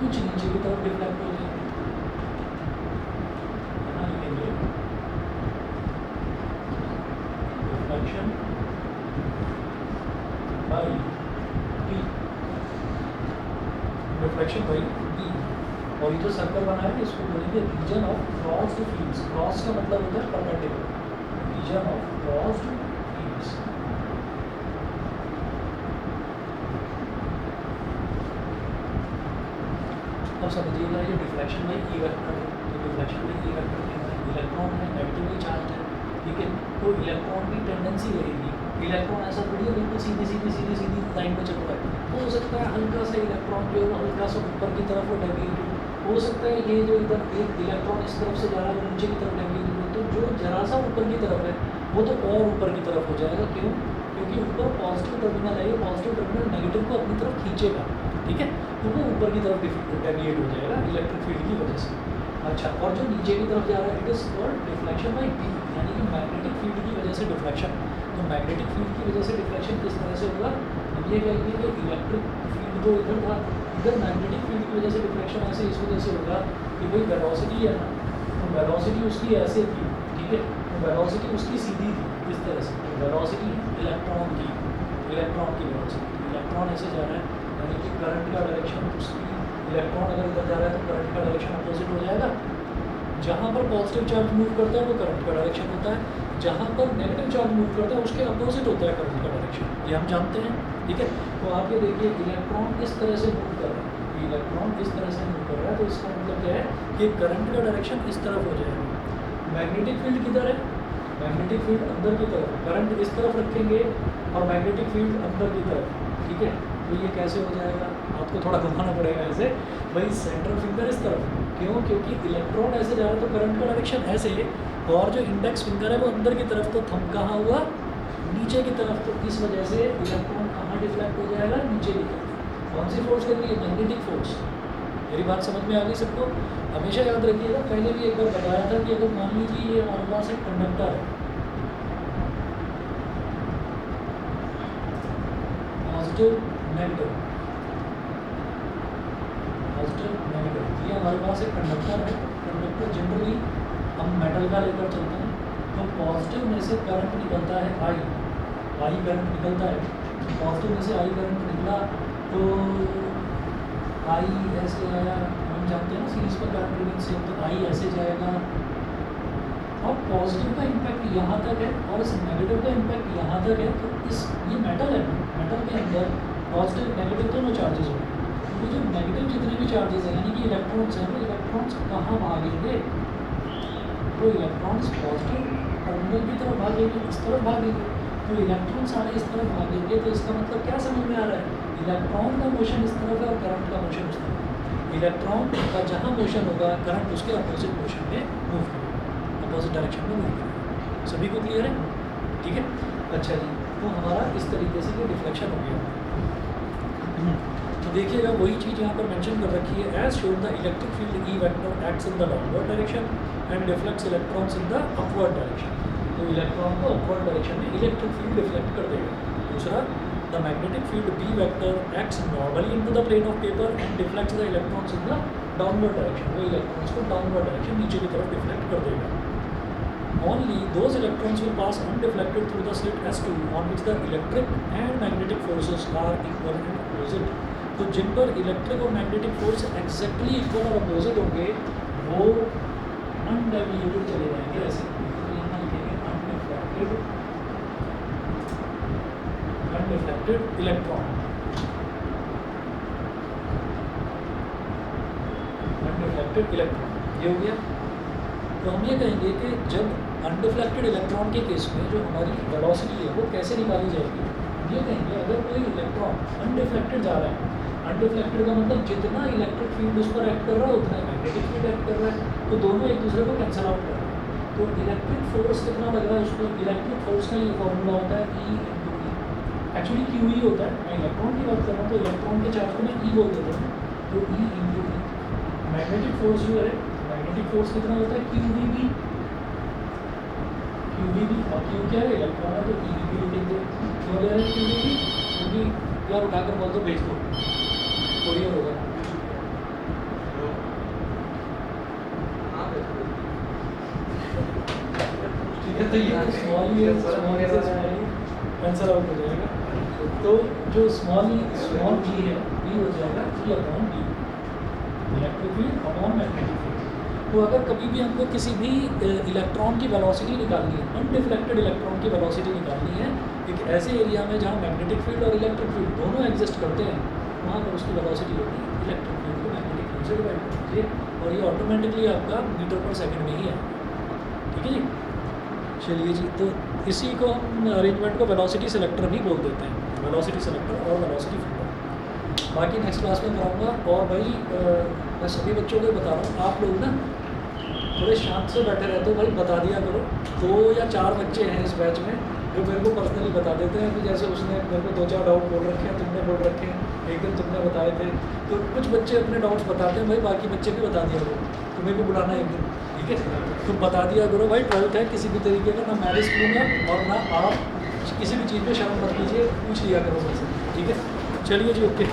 कुछ नीचे की तरफ डिफ्लेक्ट हो जाएंगे। यहाँ लिखेंगे deflection by B, deflection by B. और ये जो सर्कल बना है इसको बोलेंगे region of crossed fields. Cross का मतलब होता है perpendicular, region of crossed fields. अब समझिएगा ये डिफ्लेक्शन बाई ई वेक्टर है। तो डिफ्लेक्शन बाई ई वेक्टर क्या है? इलेक्ट्रॉन है, नेगेटिवली चार्ज है, ठीक है। तो इलेक्ट्रॉन की टेंडेंसी रहेगी, इलेक्ट्रॉन ऐसा थोड़ी है बिल्कुल सीधी सीधी सीधी सीधी लाइन में चल रहा है। हो सकता है हल्का सा इलेक्ट्रॉन जो है वो हल्का सा ऊपर की तरफ वो डेविएट हो सकता है। ये जो इधर एक इलेक्ट्रॉन इस तरफ से जा रहा है वो नीचे की तरफ डेविएट हो, तो जो जरा सा ऊपर की तरफ है वो तो और ऊपर की तरफ हो जाएगा। क्यों? क्योंकि ऊपर पॉजिटिव टर्मिनल है, ये पॉजिटिव टर्मिनल नेगेटिव को अपनी तरफ खींचेगा, ठीक है। तो वो ऊपर की तरफ डेविएट हो जाएगा इलेक्ट्रिक फील्ड की वजह से। अच्छा, और जो नीचे की तरफ जा रहा है it is called deflection by B, यानी कि मैग्नेटिक फील्ड की वजह से डिफ्लेक्शन। तो मैग्नेटिक फील्ड की वजह से डिफ्लेक्शन किस तरह से होगा? हम ये कहेंगे कि इलेक्ट्रिक फील्ड तो इधर था, इधर मैग्नेटिक फील्ड की वजह से डिफ्लेक्शन ऐसे इस वजह से होगा कि भाई वेलोसिटी है ना, तो वेलोसिटी उसकी ऐसे थी, ठीक है। तो वेलोसिटी उसकी सीधी थी इस तरह से। तो वेलोसिटी इलेक्ट्रॉन की वेलोसिटी, इलेक्ट्रॉन ऐसे जा रहा है, यानी कि करंट का डायरेक्शन उसकी, इलेक्ट्रॉन अगर इधर जा रहा है तो करंट का डायरेक्शन अपोजिट हो जाएगा। जहाँ पर पॉजिटिव चार्ज मूव करता है वो करंट का डायरेक्शन होता है, जहाँ पर नेगेटिव चार्ज मूव करता है उसके अपोजिट होता है करंट का डायरेक्शन, ये हम जानते हैं, ठीक है। तो आप ये देखिए इलेक्ट्रॉन इस तरह से मूव कर रहा है, इलेक्ट्रॉन इस तरह से मूव कर रहा है, तो इसका मतलब क्या है कि करंट का डायरेक्शन इस तरफ हो जाएगा। मैग्नेटिक फील्ड किधर है? मैग्नेटिक फील्ड अंदर की तरफ, करंट इस तरफ रखेंगे और मैग्नेटिक फील्ड अंदर की तरफ, ठीक है। तो ये कैसे हो जाएगा? आपको थोड़ा घुमाना पड़ेगा ऐसे, भाई सेंट्रल फिंगर इस तरफ, क्यों? क्योंकि इलेक्ट्रॉन ऐसे जा रहा है तो करंट का डायरेक्शन ऐसे, और जो इंडेक्स फिंगर है वो अंदर की तरफ, तो थंब कहाँ हुआ? नीचे की तरफ। तो इस वजह से इलेक्ट्रॉन कहाँ डिफ्लेक्ट हो जाएगा? नीचे की तरफ। कौन सी फोर्स कर रही है? Magnetic force. मेरी बात समझ में आ गई सबको? हमेशा याद रखिएगा, पहले भी एक बार बताया था कि अगर मान लीजिए ये हमारे पास एक कंडक्टर है, पॉजिटिव नेगेटिव, ये हमारे पास एक कंडक्टर है। कंडक्टर जनरली हम मेटल का लेकर चलते हैं, तो पॉजिटिव में से करंट निकलता है आई करंट निकलता है। पॉजिटिव में से आई करंट निकला तो आई ऐसे आया, हम जानते हैं ना सीरीज पर करंट रीडिंग से, तो आई ऐसे जाएगा और पॉजिटिव का इम्पैक्ट यहाँ तक है और इस नेगेटिव का इम्पैक्ट यहाँ तक है। तो इस ये मेटल है, मेटल के अंदर पॉजिटिव नेगेटिव दोनों चार्जेस होंगे। तो जो नेगेटिव जितने भी चार्जेस हैं यानी कि इलेक्ट्रॉन्स हैं, वो इलेक्ट्रॉन्स कहाँ भागेंगे? तो इलेक्ट्रॉन्स पॉजिटिव टर्मिनल की तरफ भागेंगे, इस तरफ भागेंगे। तो इलेक्ट्रॉन सारे इस तरफ भागेंगे, तो इसका मतलब क्या समझ में आ रहा है? इलेक्ट्रॉन का मोशन इस तरफ है और करंट का मोशन उस तरफ है। इलेक्ट्रॉन का जहाँ मोशन होगा करंट उसके अपोजिट मोशन में मूव करेगा, अपोजिट डायरेक्शन में मूव करेगा। सभी को क्लियर है? ठीक है। अच्छा जी, तो हमारा इस तरीके से ये डिफ्लेक्शन हो गया। तो देखिएगा वही चीज़ यहाँ पर मेंशन कर रखी है, as shown the electric field E vector acts in the downward direction and deflects electrons in the upward direction. तो इलेक्ट्रॉन को अपवर्ड डायरेक्शन में इलेक्ट्रिक फील्ड डिफ्लेक्ट कर देगा। दूसरा, the magnetic field B vector acts normally into the plane of paper and deflects the electrons in the downward direction. वो electrons को downward direction नीचे की तरफ डिफ्लेक्ट कर देगा। Only those electrons will pass undeflected through the slit S2 on which the electric and magnetic forces are equal and opposite। तो जिन पर electric और मैग्नेटिक फोर्स एक्जैक्टली इक्वल और अपोजिट होंगे वो अनडेविएटेड चले जाएंगे ऐसे। तो यहाँ लिखेंगे अनडिफ्लेक्टेड इलेक्ट्रॉन, अनडिफ्लेक्टेड इलेक्ट्रॉन, ये हो गया। तो हम ये कहेंगे कि जब अनडिफ्लेक्टेड इलेक्ट्रॉन के केस में जो हमारी वेलोसिटी है वो कैसे निकाली जाएगी? ये कहेंगे अगर कोई इलेक्ट्रॉन अनडिफ्लेक्टेड जा रहा है, अनडिफ्लेक्टेड का मतलब जितना इलेक्ट्रिक फील्ड उस पर एक्ट कर रहा है उतना ही मैग्नेटिक फील्ड एक्ट कर रहा है, तो दोनों एक दूसरे को कैंसिल आउट कर रहे हैं। तो इलेक्ट्रिक फोर्स कितना लग रहा है उसको, इलेक्ट्रिक फोर्स का ये फॉर्मूला होता है ई इंटू ई, एक्चुअली क्यू ई होता है। मैं इलेक्ट्रॉन की बात कर रहा हूँ तो इलेक्ट्रॉन के चार्ज को मैं ई बोल देता हूँ, तो ई इंटू ई। मैग्नेटिक फोर्स जो है, मैग्नेटिक फोर्स कितना होता है, QVB। QVB और Q क्या है, इलेक्ट्रॉन है, तो EVB लिखेंगे। क्यों ले रहे हैं QVB? क्योंकि यार उठाकर बोल दो, भेज दो, कोरियर होगा। ठीक है, तो ये स्मॉल ही है, स्मॉल से स्मॉल कैंसल आउट हो जाएगा। तो जो स्मॉल b है, b हो जाएगा E/B, electric field upon magnetic field. तो अगर कभी भी हमको किसी भी इलेक्ट्रॉन की वेलोसिटी निकालनी है, अनडिफ्लेक्टेड इलेक्ट्रॉन की वेलोसिटी निकालनी है एक ऐसे एरिया में जहाँ मैग्नेटिक फील्ड और इलेक्ट्रिक फील्ड दोनों एग्जिस्ट करते हैं, वहाँ पर उसकी वेलोसिटी होगी इलेक्ट्रिक फील्ड को मैग्नेटिक फील्ड से डिवाइड कर दीजिए, और ये ऑटोमेटिकली आपका मीटर पर सेकंड में ही है। ठीक है जी, चलिए जी, तो इसी को हम अरेंजमेंट को वेलोसिटी सेलेक्टर भी बोल देते हैं, वेलोसिटी सेलेक्टर और वेलोसिटी फिल्टर। बाकी नेक्स्ट क्लास में कराऊंगा। और भाई मैं सभी बच्चों को बता रहा हूँ, आप लोग ना थोड़े शांत से बैठे रहते हो, भाई बता दिया करो। 2 या 4 बच्चे हैं इस बैच में जो मेरे को पर्सनली बता देते हैं कि जैसे उसने मेरे को 2-4 डाउट बोल रखे हैं, तुमने बोल रखे हैं, एक दिन तुमने बताए थे। तो कुछ बच्चे अपने डाउट्स बताते हैं, भाई बाकी बच्चे भी बता दिया करो, तुम्हें भी बुलाना एक दिन, ठीक है। तो बता दिया करो भाई, 12th है, किसी भी तरीके का ना मैं रिस्क लूँगा और ना आप किसी भी चीज़ में शर्म मत कीजिए, पूछ लिया करो मुझसे, ठीक है। चलिए जी, ओके।